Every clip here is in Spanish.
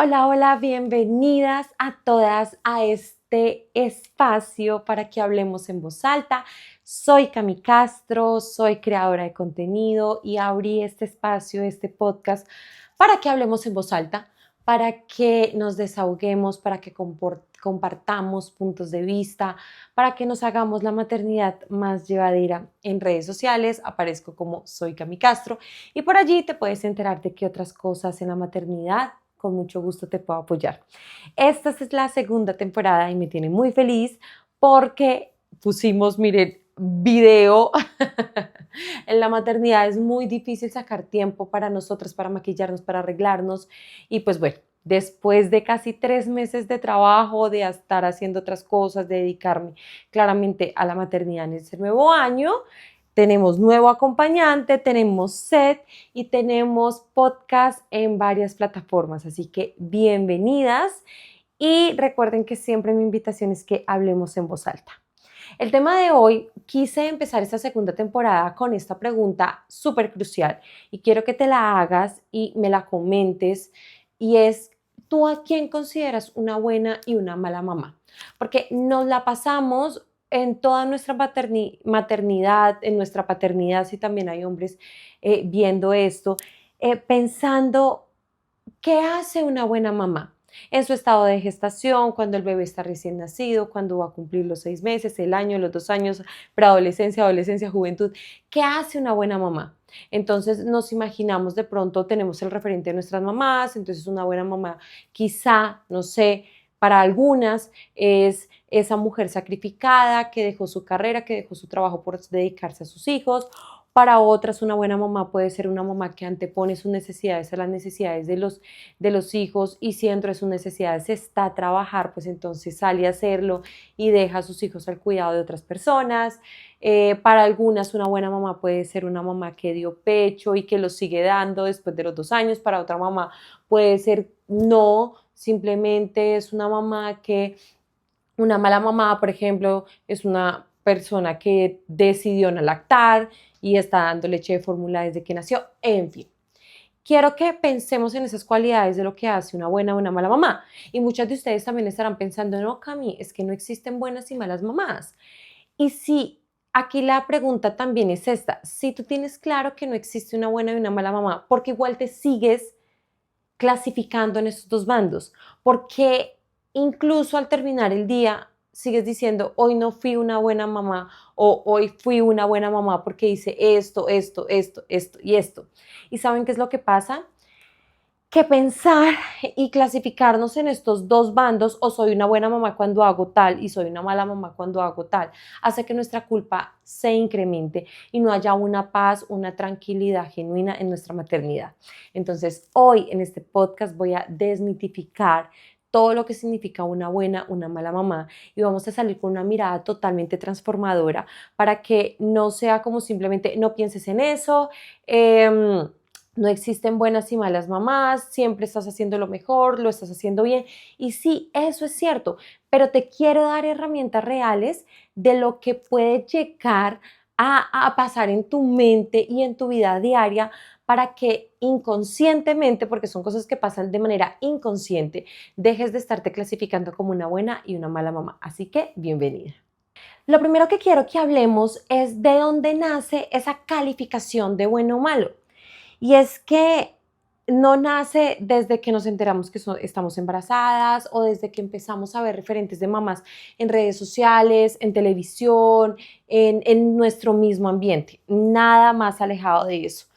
Hola, hola, bienvenidas a todas a este espacio para que hablemos en voz alta. Soy Cami Castro, soy creadora de contenido y abrí este espacio, este podcast, para que hablemos en voz alta, para que nos desahoguemos, para que compartamos puntos de vista, para que nos hagamos la maternidad más llevadera. En redes sociales aparezco como Soy Cami Castro y por allí te puedes enterar de qué otras cosas en la maternidad con mucho gusto te puedo apoyar. Esta es la segunda temporada y me tiene muy feliz porque pusimos, miren, video. En la maternidad es muy difícil sacar tiempo para nosotros, para maquillarnos, para arreglarnos. Y pues bueno, después de casi 3 meses de trabajo, de estar haciendo otras cosas, de dedicarme claramente a la maternidad en este nuevo año, tenemos nuevo acompañante, tenemos set y tenemos podcast en varias plataformas. Así que bienvenidas y recuerden que siempre mi invitación es que hablemos en voz alta. El tema de hoy, quise empezar esta segunda temporada con esta pregunta súper crucial y quiero que te la hagas y me la comentes y es, ¿tú a quién consideras una buena y una mala mamá? Porque nos la pasamos en toda nuestra maternidad, en nuestra paternidad, si también hay hombres viendo esto, pensando, ¿qué hace una buena mamá? En su estado de gestación, cuando el bebé está recién nacido, cuando va a cumplir los 6 meses, el año, los 2 años, preadolescencia, adolescencia, juventud. ¿Qué hace una buena mamá? Entonces nos imaginamos de pronto, tenemos el referente de nuestras mamás, entonces una buena mamá quizá, no sé, para algunas es esa mujer sacrificada que dejó su carrera, que dejó su trabajo por dedicarse a sus hijos. Para otras, una buena mamá puede ser una mamá que antepone sus necesidades a las necesidades de los hijos y si dentro de sus necesidades está a trabajar, pues entonces sale a hacerlo y deja a sus hijos al cuidado de otras personas. Para algunas, una buena mamá puede ser una mamá que dio pecho y que lo sigue dando después de los 2 años. Para otra mamá puede ser no, simplemente es una mamá que una mala mamá, por ejemplo, es una persona que decidió no lactar y está dando leche de fórmula desde que nació. En fin, quiero que pensemos en esas cualidades de lo que hace una buena o una mala mamá. Y muchas de ustedes también estarán pensando, no, Cami, es que no existen buenas y malas mamás. Y sí, aquí la pregunta también es esta, si tú tienes claro que no existe una buena y una mala mamá, porque igual te sigues clasificando en estos dos bandos, porque incluso al terminar el día sigues diciendo, hoy no fui una buena mamá o hoy fui una buena mamá porque hice esto, esto, esto, esto y esto. ¿Y saben qué es lo que pasa? Que pensar y clasificarnos en estos dos bandos, o soy una buena mamá cuando hago tal y soy una mala mamá cuando hago tal, hace que nuestra culpa se incremente y no haya una paz, una tranquilidad genuina en nuestra maternidad. Entonces, hoy en este podcast voy a desmitificar todo lo que significa una buena, una mala mamá y vamos a salir con una mirada totalmente transformadora para que no sea como simplemente no pienses en eso. No existen buenas y malas mamás, siempre estás haciendo lo mejor, lo estás haciendo bien. Y sí, eso es cierto, pero te quiero dar herramientas reales de lo que puede llegar a pasar en tu mente y en tu vida diaria para que inconscientemente, porque son cosas que pasan de manera inconsciente, dejes de estarte clasificando como una buena y una mala mamá. Así que, bienvenida. Lo primero que quiero que hablemos es de dónde nace esa calificación de bueno o malo. Y es que no nace desde que nos enteramos que estamos embarazadas o desde que empezamos a ver referentes de mamás en redes sociales, en televisión, en nuestro mismo ambiente. Nada más alejado de eso.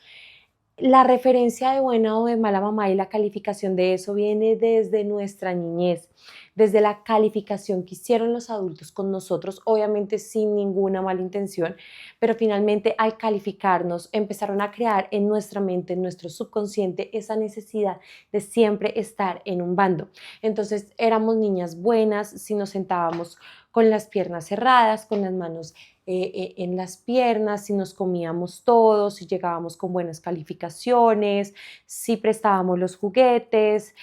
La referencia de buena o de mala mamá y la calificación de eso viene desde nuestra niñez, desde la calificación que hicieron los adultos con nosotros, obviamente sin ninguna mala intención, pero finalmente al calificarnos empezaron a crear en nuestra mente, en nuestro subconsciente, esa necesidad de siempre estar en un bando. Entonces éramos niñas buenas si nos sentábamos con las piernas cerradas, con las manos en las piernas, si nos comíamos todos, si llegábamos con buenas calificaciones, si prestábamos los juguetes,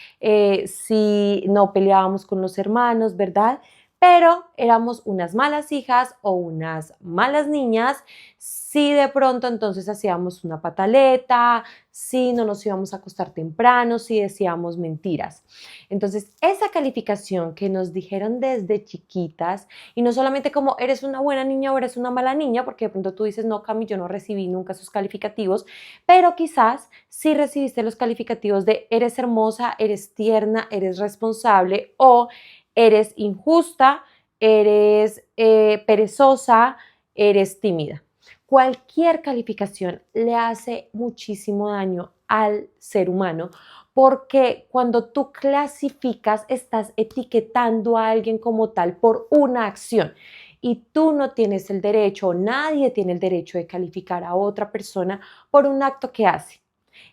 si no peleábamos con los hermanos, ¿verdad? pero éramos unas malas hijas o unas malas niñas si de pronto entonces hacíamos una pataleta, si no nos íbamos a acostar temprano, si decíamos mentiras. Entonces, esa calificación que nos dijeron desde chiquitas, y no solamente como eres una buena niña o eres una mala niña, porque de pronto tú dices, no, Cami, yo no recibí nunca esos calificativos, pero quizás sí recibiste los calificativos de eres hermosa, eres tierna, eres responsable o eres injusta, eres perezosa, eres tímida. Cualquier calificación le hace muchísimo daño al ser humano porque cuando tú clasificas estás etiquetando a alguien como tal por una acción y tú no tienes el derecho, nadie tiene el derecho de calificar a otra persona por un acto que hace.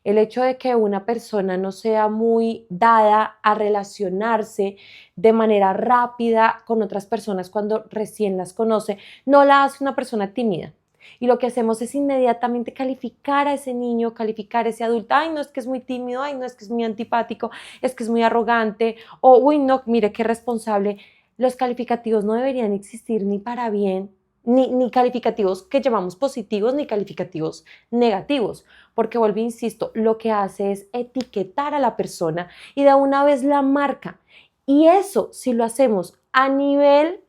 El hecho de que una persona no sea muy dada a relacionarse de manera rápida con otras personas cuando recién las conoce, no la hace una persona tímida. Y lo que hacemos es inmediatamente calificar a ese niño, calificar a ese adulto. Ay, no, es que es muy tímido, ay, no, es que es muy antipático, es que es muy arrogante, o uy, no, mire qué responsable. Los calificativos no deberían existir ni para bien, ni calificativos que llamamos positivos, ni calificativos negativos, porque vuelvo, insisto, lo que hace es etiquetar a la persona y de una vez la marca. Y eso, si lo hacemos a nivel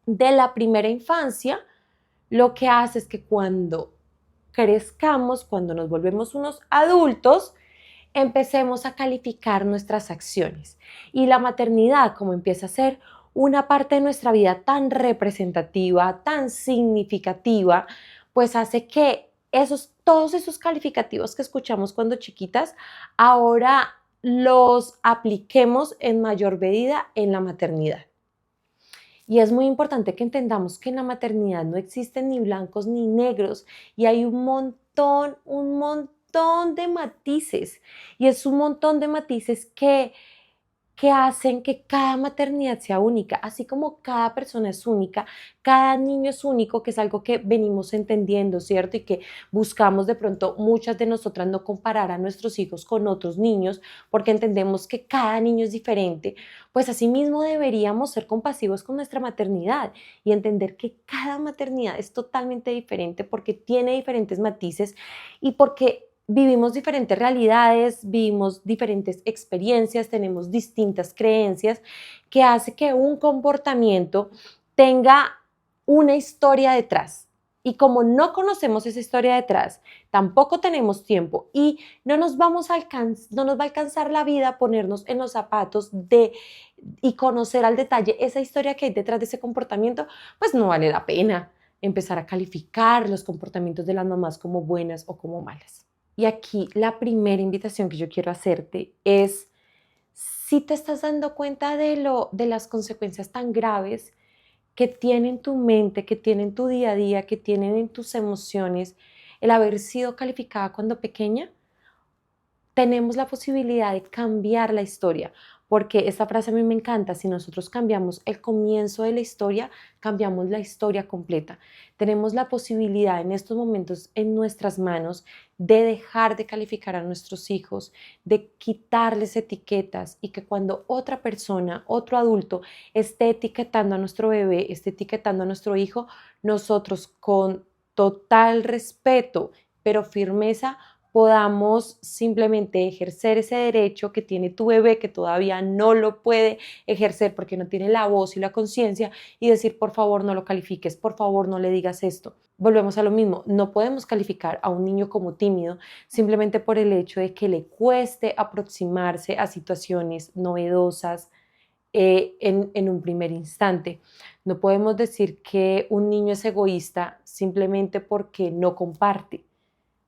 de la primera infancia, lo que hace es que cuando crezcamos, cuando nos volvemos unos adultos, empecemos a calificar nuestras acciones. Y la maternidad, como empieza a ser una parte de nuestra vida tan representativa, tan significativa, pues hace que todos esos calificativos que escuchamos cuando chiquitas, ahora los apliquemos en mayor medida en la maternidad. Y es muy importante que entendamos que en la maternidad no existen ni blancos ni negros y hay un montón de matices. Y es un montón de matices que hacen que cada maternidad sea única, así como cada persona es única, cada niño es único, que es algo que venimos entendiendo, ¿cierto? Y que buscamos de pronto muchas de nosotras no comparar a nuestros hijos con otros niños, porque entendemos que cada niño es diferente, pues asimismo deberíamos ser compasivos con nuestra maternidad y entender que cada maternidad es totalmente diferente porque tiene diferentes matices y porque vivimos diferentes realidades, vivimos diferentes experiencias, tenemos distintas creencias que hace que un comportamiento tenga una historia detrás. Y como no conocemos esa historia detrás, tampoco tenemos tiempo y no nos va a alcanzar la vida a ponernos en los zapatos y conocer al detalle esa historia que hay detrás de ese comportamiento, pues no vale la pena empezar a calificar los comportamientos de las mamás como buenas o como malas. Y aquí la primera invitación que yo quiero hacerte es, si te estás dando cuenta de las consecuencias tan graves que tiene en tu mente, que tiene en tu día a día, que tienen en tus emociones, el haber sido calificada cuando pequeña, tenemos la posibilidad de cambiar la historia, porque esta frase a mí me encanta: si nosotros cambiamos el comienzo de la historia, cambiamos la historia completa. Tenemos la posibilidad en estos momentos en nuestras manos de dejar de calificar a nuestros hijos, de quitarles etiquetas y que cuando otra persona, otro adulto esté etiquetando a nuestro bebé, esté etiquetando a nuestro hijo, nosotros con total respeto, pero firmeza, podamos simplemente ejercer ese derecho que tiene tu bebé, que todavía no lo puede ejercer porque no tiene la voz y la conciencia, y decir, por favor, no lo califiques, por favor, no le digas esto. Volvemos a lo mismo, no podemos calificar a un niño como tímido simplemente por el hecho de que le cueste aproximarse a situaciones novedosas en un primer instante. No podemos decir que un niño es egoísta simplemente porque no comparte,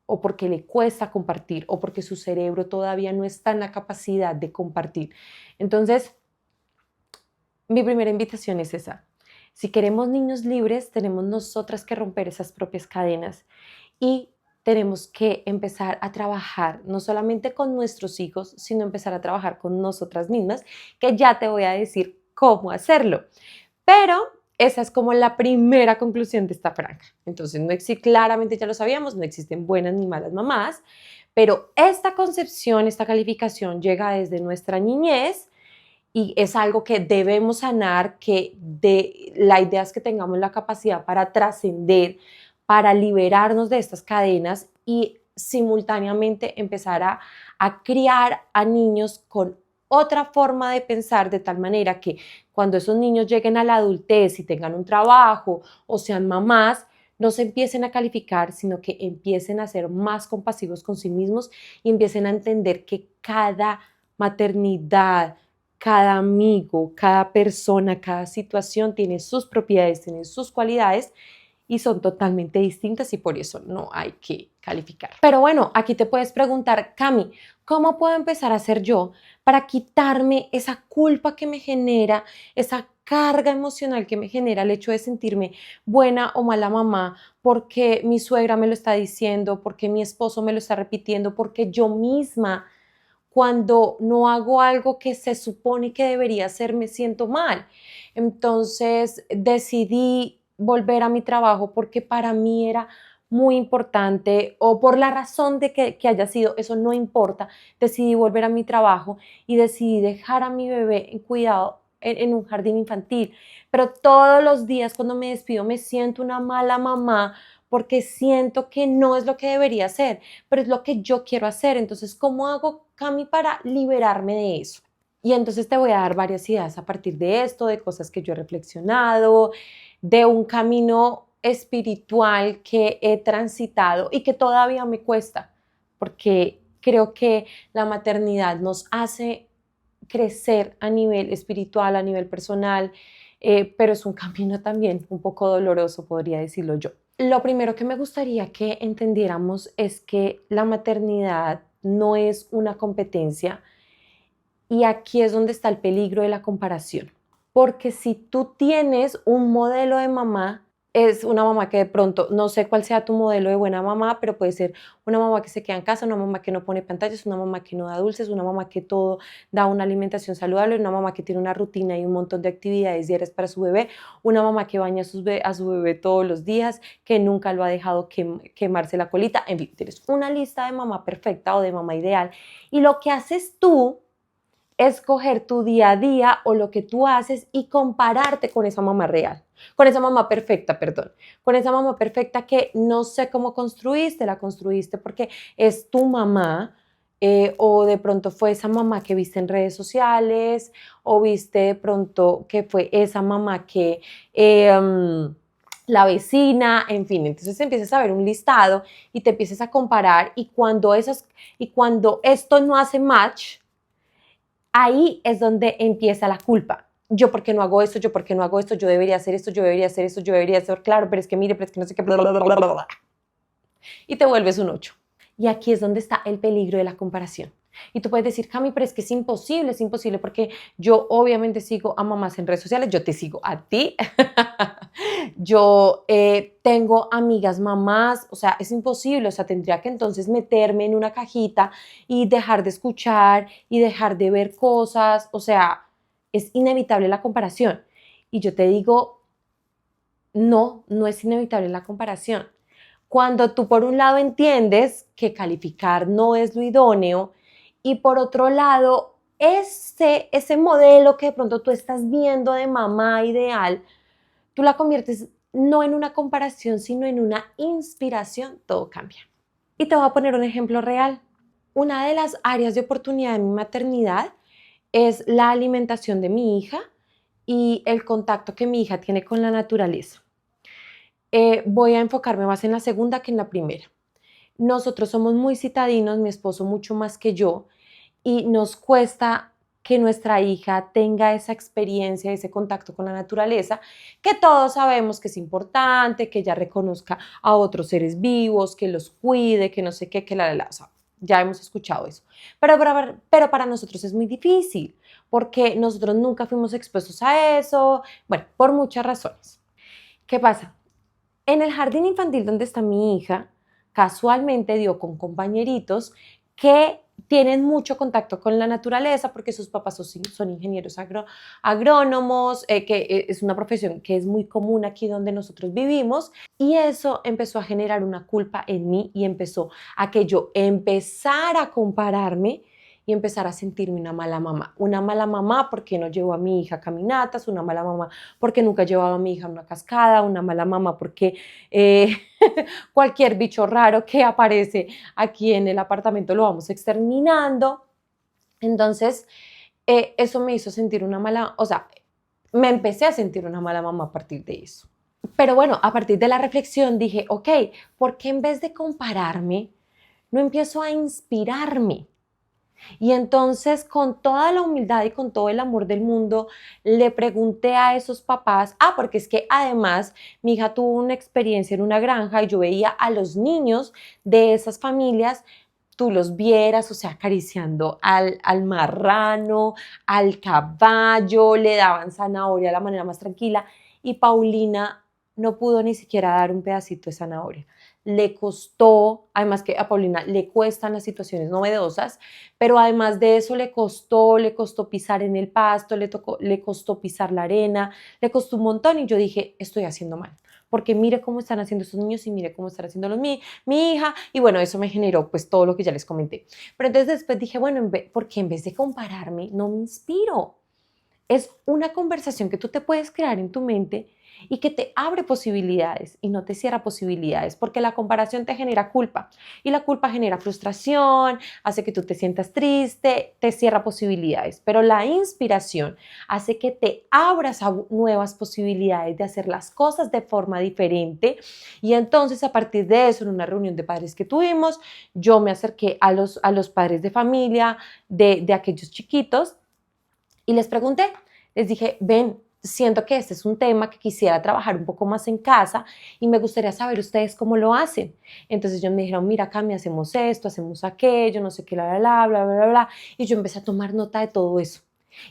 o porque le cuesta compartir, o porque su cerebro todavía no está en la capacidad de compartir. Entonces, mi primera invitación es esa. Si queremos niños libres, tenemos nosotras que romper esas propias cadenas y tenemos que empezar a trabajar no solamente con nuestros hijos, sino empezar a trabajar con nosotras mismas, que ya te voy a decir cómo hacerlo. Pero esa es como la primera conclusión de esta franja. Entonces, no existe, claramente ya lo sabíamos, no existen buenas ni malas mamás, pero esta concepción, esta calificación llega desde nuestra niñez y es algo que debemos sanar, la idea es que tengamos la capacidad para trascender, para liberarnos de estas cadenas y simultáneamente empezar a criar a niños con otra forma de pensar, de tal manera que cuando esos niños lleguen a la adultez y tengan un trabajo o sean mamás, no se empiecen a calificar, sino que empiecen a ser más compasivos con sí mismos y empiecen a entender que cada maternidad, cada amigo, cada persona, cada situación tiene sus propiedades, tiene sus cualidades y son totalmente distintas y por eso no hay que calificar. Pero bueno, aquí te puedes preguntar, Cami, ¿cómo puedo empezar a hacer yo para quitarme esa culpa que me genera, esa carga emocional que me genera el hecho de sentirme buena o mala mamá, porque mi suegra me lo está diciendo, porque mi esposo me lo está repitiendo, porque yo misma cuando no hago algo que se supone que debería hacer me siento mal? Entonces decidí volver a mi trabajo porque para mí era muy importante o por la razón de que haya sido, eso no importa, decidí volver a mi trabajo y decidí dejar a mi bebé en cuidado en un jardín infantil. Pero todos los días cuando me despido me siento una mala mamá porque siento que no es lo que debería hacer, pero es lo que yo quiero hacer. Entonces, ¿cómo hago, Cami, para liberarme de eso? Y entonces te voy a dar varias ideas a partir de esto, de cosas que yo he reflexionado, de un camino espiritual que he transitado y que todavía me cuesta, porque creo que la maternidad nos hace crecer a nivel espiritual, a nivel personal, pero es un camino también un poco doloroso, podría decirlo yo. Lo primero que me gustaría que entendiéramos es que la maternidad no es una competencia y aquí es donde está el peligro de la comparación. Porque si tú tienes un modelo de mamá, es una mamá que de pronto, no sé cuál sea tu modelo de buena mamá, pero puede ser una mamá que se queda en casa, una mamá que no pone pantallas, una mamá que no da dulces, una mamá que todo da una alimentación saludable, una mamá que tiene una rutina y un montón de actividades diarias para su bebé, una mamá que baña a su bebé todos los días, que nunca lo ha dejado quemarse la colita. En fin, tienes una lista de mamá perfecta o de mamá ideal y lo que haces tú es coger tu día a día o lo que tú haces y compararte con esa mamá real, con esa mamá perfecta, perdón, con esa mamá perfecta que no sé cómo construiste, la construiste porque es tu mamá, o de pronto fue esa mamá que viste en redes sociales, o viste de pronto que fue esa mamá que la vecina, en fin. Entonces empiezas a ver un listado y te empiezas a comparar y cuando esto no hace match, ahí es donde empieza la culpa. Yo, ¿por qué no hago esto? Yo, ¿por qué no hago esto? Yo debería hacer esto, yo debería hacer esto, yo debería hacer, claro, pero es que mire, pero es que no sé qué, bla, bla, bla, bla, bla. Y te vuelves un 8. Y aquí es donde está el peligro de la comparación. Y tú puedes decir, Cami, pero es imposible porque yo obviamente sigo a mamás en redes sociales, yo te sigo a ti, yo tengo amigas mamás, o sea, es imposible, o sea, tendría que entonces meterme en una cajita y dejar de escuchar y dejar de ver cosas, o sea, es inevitable la comparación. Y yo te digo, no, no es inevitable la comparación. Cuando tú por un lado entiendes que calificar no es lo idóneo y por otro lado ese modelo que de pronto tú estás viendo de mamá ideal, tú la conviertes no en una comparación, sino en una inspiración, todo cambia. Y te voy a poner un ejemplo real. Una de las áreas de oportunidad de mi maternidad es la alimentación de mi hija y el contacto que mi hija tiene con la naturaleza. Voy a enfocarme más en la segunda que en la primera. Nosotros somos muy citadinos, mi esposo mucho más que yo, y nos cuesta que nuestra hija tenga esa experiencia, ese contacto con la naturaleza, que todos sabemos que es importante, que ella reconozca a otros seres vivos, que los cuide, que no sé qué, que o sea, ya hemos escuchado eso. Pero para nosotros es muy difícil, porque nosotros nunca fuimos expuestos a eso, bueno, por muchas razones. ¿Qué pasa? En el jardín infantil donde está mi hija, casualmente dio con compañeritos que tienen mucho contacto con la naturaleza porque sus papás son ingenieros agrónomos, que es una profesión que es muy común aquí donde nosotros vivimos, y eso empezó a generar una culpa en mí y empezó a que yo empezara a compararme y empezar a sentirme una mala mamá. Una mala mamá porque no llevo a mi hija a caminatas, una mala mamá porque nunca he llevado a mi hija a una cascada, una mala mamá porque cualquier bicho raro que aparece aquí en el apartamento lo vamos exterminando. Entonces, eso me hizo sentir una mala, o sea, me empecé a sentir una mala mamá a partir de eso. Pero bueno, a partir de la reflexión dije, ok, ¿por qué en vez de compararme, no empiezo a inspirarme? Y entonces, con toda la humildad y con todo el amor del mundo, le pregunté a esos papás, porque es que además mi hija tuvo una experiencia en una granja y yo veía a los niños de esas familias, tú los vieras, o sea, acariciando al marrano, al caballo, le daban zanahoria de la manera más tranquila y Paulina no pudo ni siquiera dar un pedacito de zanahoria. Le costó, además que a Paulina le cuestan las situaciones novedosas, pero además de eso le costó pisar en el pasto, le costó pisar la arena, le costó un montón y yo dije, estoy haciendo mal, porque mire cómo están haciendo estos niños y mire cómo están haciendo mi hija, y bueno, eso me generó pues todo lo que ya les comenté. Pero entonces después dije, bueno, porque en vez de compararme, no me inspiro. Es una conversación que tú te puedes crear en tu mente y que te abre posibilidades y no te cierra posibilidades, porque la comparación te genera culpa y la culpa genera frustración, hace que tú te sientas triste, te cierra posibilidades, pero la inspiración hace que te abras a nuevas posibilidades de hacer las cosas de forma diferente. Y entonces a partir de eso, en una reunión de padres que tuvimos, yo me acerqué a los padres de familia de aquellos chiquitos y les pregunté, les dije, ven, siento que este es un tema que quisiera trabajar un poco más en casa y me gustaría saber ustedes cómo lo hacen. Entonces ellos me dijeron, mira, Cami, hacemos esto, hacemos aquello, no sé qué, bla, bla, bla, bla, bla. Y yo empecé a tomar nota de todo eso.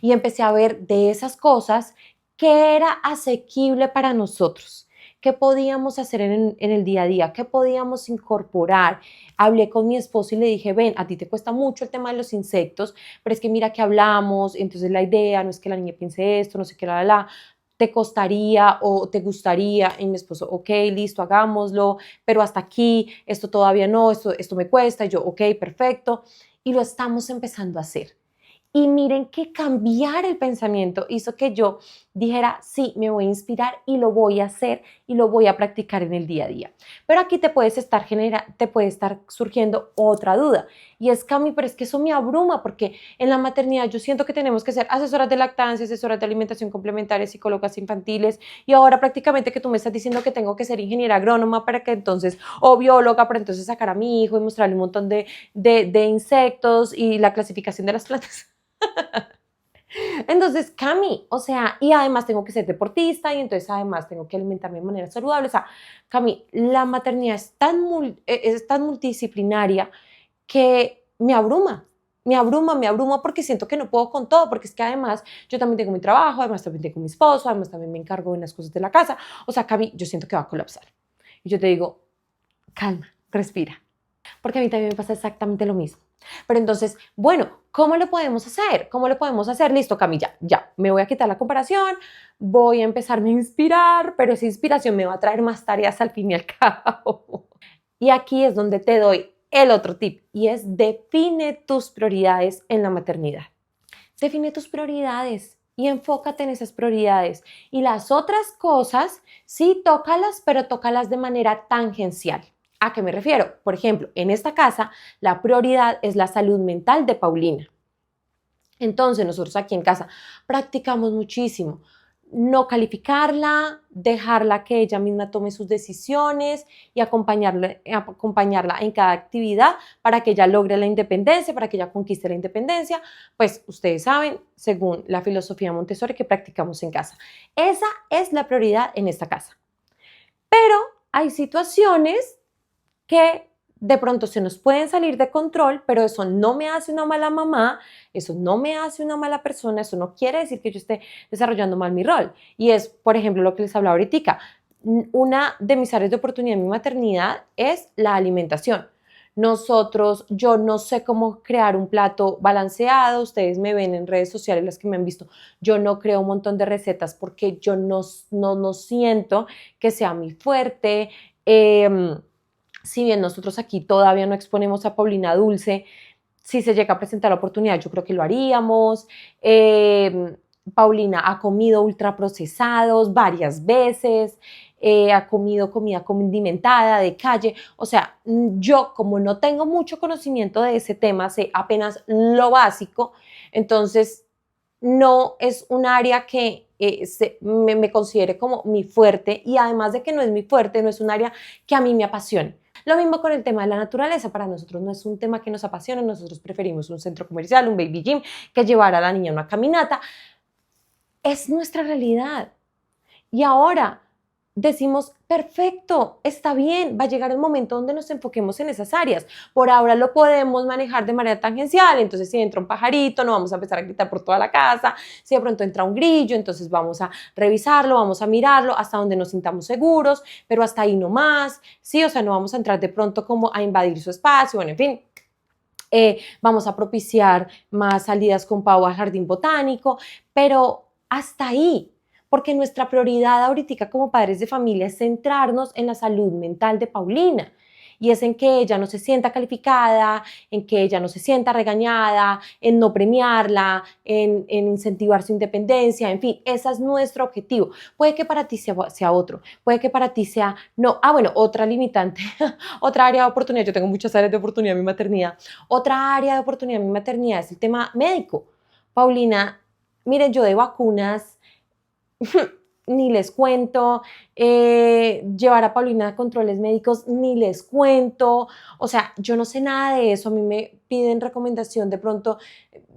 Y empecé a ver de esas cosas qué era asequible para nosotros, qué podíamos hacer en el día a día, qué podíamos incorporar. Hablé con mi esposo y le dije, ven, a ti te cuesta mucho el tema de los insectos, pero es que mira que hablamos, entonces la idea no es que la niña piense esto, no sé qué, te costaría o te gustaría, y mi esposo, ok, listo, hagámoslo, pero hasta aquí, esto todavía no, esto me cuesta, y yo, ok, perfecto, y lo estamos empezando a hacer. Y miren que cambiar el pensamiento hizo que yo dijera, sí, me voy a inspirar y lo voy a hacer y lo voy a practicar en el día a día. Pero aquí te puede estar surgiendo otra duda. Y es, Cami, pero es que eso me abruma porque en la maternidad yo siento que tenemos que ser asesoras de lactancia, asesoras de alimentación complementaria, psicólogas infantiles. Y ahora prácticamente que tú me estás diciendo que tengo que ser ingeniera agrónoma para que entonces, o bióloga para entonces sacar a mi hijo y mostrarle un montón de insectos y la clasificación de las plantas. Entonces, Cami, o sea, y además tengo que ser deportista y entonces además tengo que alimentarme de manera saludable. O sea, Cami, la maternidad es tan multidisciplinaria que me abruma porque siento que no puedo con todo, porque es que además yo también tengo mi trabajo, además también tengo mi esposo, además también me encargo de unas cosas de la casa. O sea, Cami, yo siento que va a colapsar. Y yo te digo, calma, respira, porque a mí también me pasa exactamente lo mismo. Pero entonces, bueno, ¿cómo lo podemos hacer? ¿Cómo lo podemos hacer? Listo, Camilla, ya, me voy a quitar la comparación, voy a empezarme a inspirar, pero esa inspiración me va a traer más tareas al fin y al cabo. Y aquí es donde te doy el otro tip y es define tus prioridades en la maternidad. Define tus prioridades y enfócate en esas prioridades. Y las otras cosas, sí, tócalas, pero tócalas de manera tangencial. ¿A qué me refiero? Por ejemplo, en esta casa, la prioridad es la salud mental de Paulina. Entonces, nosotros aquí en casa practicamos muchísimo. No calificarla, dejarla que ella misma tome sus decisiones y acompañarla en cada actividad para que ella logre la independencia, para que ella conquiste la independencia. Pues ustedes saben, según la filosofía Montessori que practicamos en casa. Esa es la prioridad en esta casa. Pero hay situaciones que de pronto se nos pueden salir de control, pero eso no me hace una mala mamá, eso no me hace una mala persona, eso no quiere decir que yo esté desarrollando mal mi rol. Y es, por ejemplo, lo que les hablaba ahorita. Una de mis áreas de oportunidad en mi maternidad es la alimentación. Yo no sé cómo crear un plato balanceado, ustedes me ven en redes sociales, las que me han visto, yo no creo un montón de recetas porque yo no siento que sea mi fuerte. Si bien nosotros aquí todavía no exponemos a Paulina dulce, si se llega a presentar la oportunidad, yo creo que lo haríamos. Paulina ha comido ultraprocesados varias veces, ha comido comida condimentada de calle. O sea, yo como no tengo mucho conocimiento de ese tema, sé apenas lo básico, entonces no es un área que me considere como mi fuerte, y además de que no es mi fuerte, no es un área que a mí me apasione. Lo mismo con el tema de la naturaleza. Para nosotros no es un tema que nos apasione. Nosotros preferimos un centro comercial, un baby gym, que llevar a la niña a una caminata. Es nuestra realidad. Y ahora decimos, perfecto, está bien, va a llegar el momento donde nos enfoquemos en esas áreas. Por ahora lo podemos manejar de manera tangencial. Entonces, si entra un pajarito, no vamos a empezar a gritar por toda la casa. Si de pronto entra un grillo, entonces vamos a revisarlo, vamos a mirarlo hasta donde nos sintamos seguros, pero hasta ahí no más, ¿sí? O sea, no vamos a entrar de pronto como a invadir su espacio, bueno, en fin. Vamos a propiciar más salidas con Pau al jardín botánico, pero hasta ahí. Porque nuestra prioridad ahorita como padres de familia es centrarnos en la salud mental de Paulina, y es en que ella no se sienta calificada, en que ella no se sienta regañada, en no premiarla, en incentivar su independencia, en fin, ese es nuestro objetivo. Puede que para ti sea otro, puede que para ti sea no. Bueno, otra limitante, otra área de oportunidad. Yo tengo muchas áreas de oportunidad en mi maternidad. Otra área de oportunidad en mi maternidad es el tema médico. Paulina, miren, yo de vacunas ni les cuento, llevar a Paulina a controles médicos, ni les cuento. O sea, yo no sé nada de eso. A mí me piden recomendación de pronto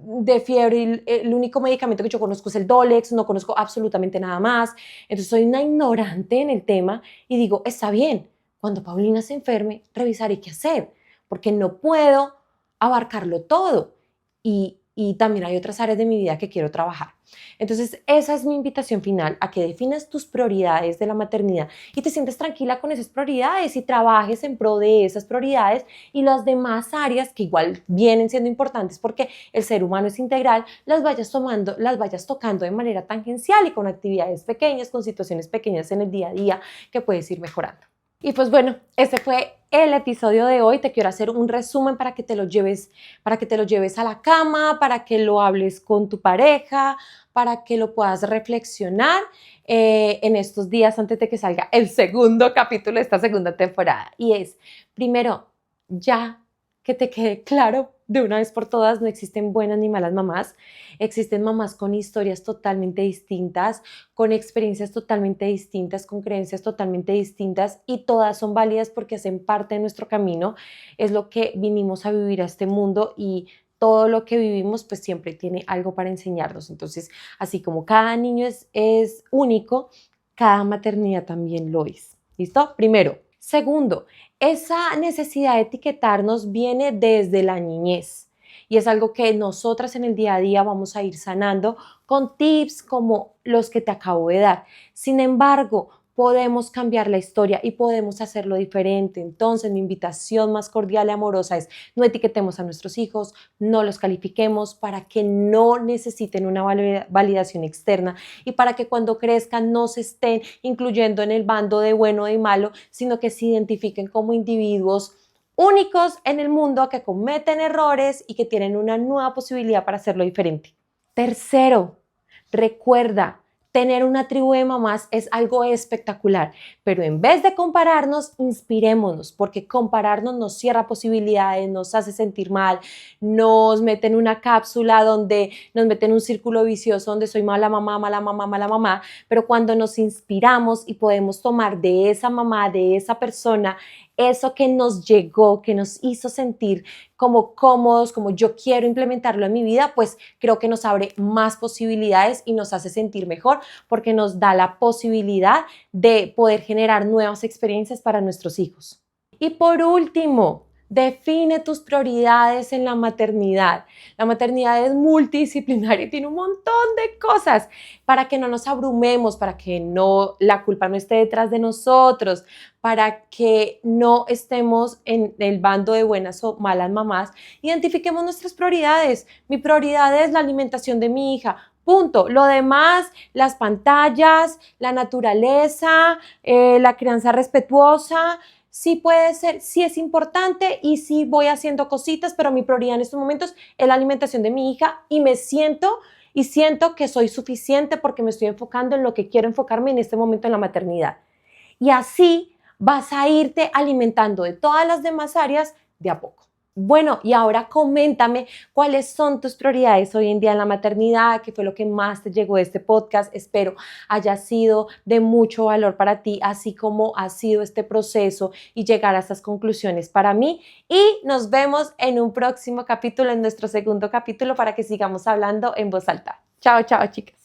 de fiebre y el único medicamento que yo conozco es el Dolex, no conozco absolutamente nada más. Entonces soy una ignorante en el tema y digo, está bien, cuando Paulina se enferme, revisaré qué hacer, porque no puedo abarcarlo todo. Y también hay otras áreas de mi vida que quiero trabajar. Entonces, esa es mi invitación final, a que definas tus prioridades de la maternidad y te sientes tranquila con esas prioridades y trabajes en pro de esas prioridades, y las demás áreas que igual vienen siendo importantes porque el ser humano es integral, las vayas tocando de manera tangencial y con actividades pequeñas, con situaciones pequeñas en el día a día que puedes ir mejorando. Y pues bueno, este fue el episodio de hoy. Te quiero hacer un resumen para que te lo lleves a la cama, para que lo hables con tu pareja, para que lo puedas reflexionar en estos días antes de que salga el segundo capítulo de esta segunda temporada. Y es, primero, ya que te quede claro de una vez por todas, no existen buenas ni malas mamás. Existen mamás con historias totalmente distintas, con experiencias totalmente distintas, con creencias totalmente distintas, y todas son válidas porque hacen parte de nuestro camino. Es lo que vinimos a vivir a este mundo, y todo lo que vivimos pues siempre tiene algo para enseñarnos. Entonces, así como cada niño es único, cada maternidad también lo es. ¿Listo? Primero. Segundo, esa necesidad de etiquetarnos viene desde la niñez, y es algo que nosotras en el día a día vamos a ir sanando con tips como los que te acabo de dar. Sin embargo, podemos cambiar la historia y podemos hacerlo diferente. Entonces, mi invitación más cordial y amorosa es: no etiquetemos a nuestros hijos, no los califiquemos, para que no necesiten una validación externa y para que cuando crezcan no se estén incluyendo en el bando de bueno y malo, sino que se identifiquen como individuos únicos en el mundo, que cometen errores y que tienen una nueva posibilidad para hacerlo diferente. Tercero, recuerda, tener una tribu de mamás es algo espectacular, pero en vez de compararnos, inspirémonos, porque compararnos nos cierra posibilidades, nos hace sentir mal, nos mete en una cápsula donde nos mete en un círculo vicioso donde soy mala mamá, mala mamá, mala mamá. Pero cuando nos inspiramos y podemos tomar de esa mamá, de esa persona, eso que nos llegó, que nos hizo sentir como cómodos, como yo quiero implementarlo en mi vida, pues creo que nos abre más posibilidades y nos hace sentir mejor, porque nos da la posibilidad de poder generar nuevas experiencias para nuestros hijos. Y por último, define tus prioridades en la maternidad. La maternidad es multidisciplinaria y tiene un montón de cosas, para que no nos abrumemos, para que la culpa no esté detrás de nosotros, para que no estemos en el bando de buenas o malas mamás. Identifiquemos nuestras prioridades. Mi prioridad es la alimentación de mi hija. Punto. Lo demás, las pantallas, la naturaleza, la crianza respetuosa, sí puede ser, sí es importante y sí voy haciendo cositas, pero mi prioridad en estos momentos es la alimentación de mi hija y siento que soy suficiente porque me estoy enfocando en lo que quiero enfocarme en este momento en la maternidad. Y así vas a irte alimentando de todas las demás áreas de a poco. Bueno, y ahora coméntame cuáles son tus prioridades hoy en día en la maternidad, qué fue lo que más te llegó de este podcast. Espero haya sido de mucho valor para ti, así como ha sido este proceso y llegar a estas conclusiones para mí. Y nos vemos en un próximo capítulo, en nuestro segundo capítulo, para que sigamos hablando en voz alta. Chao, chao, chicas.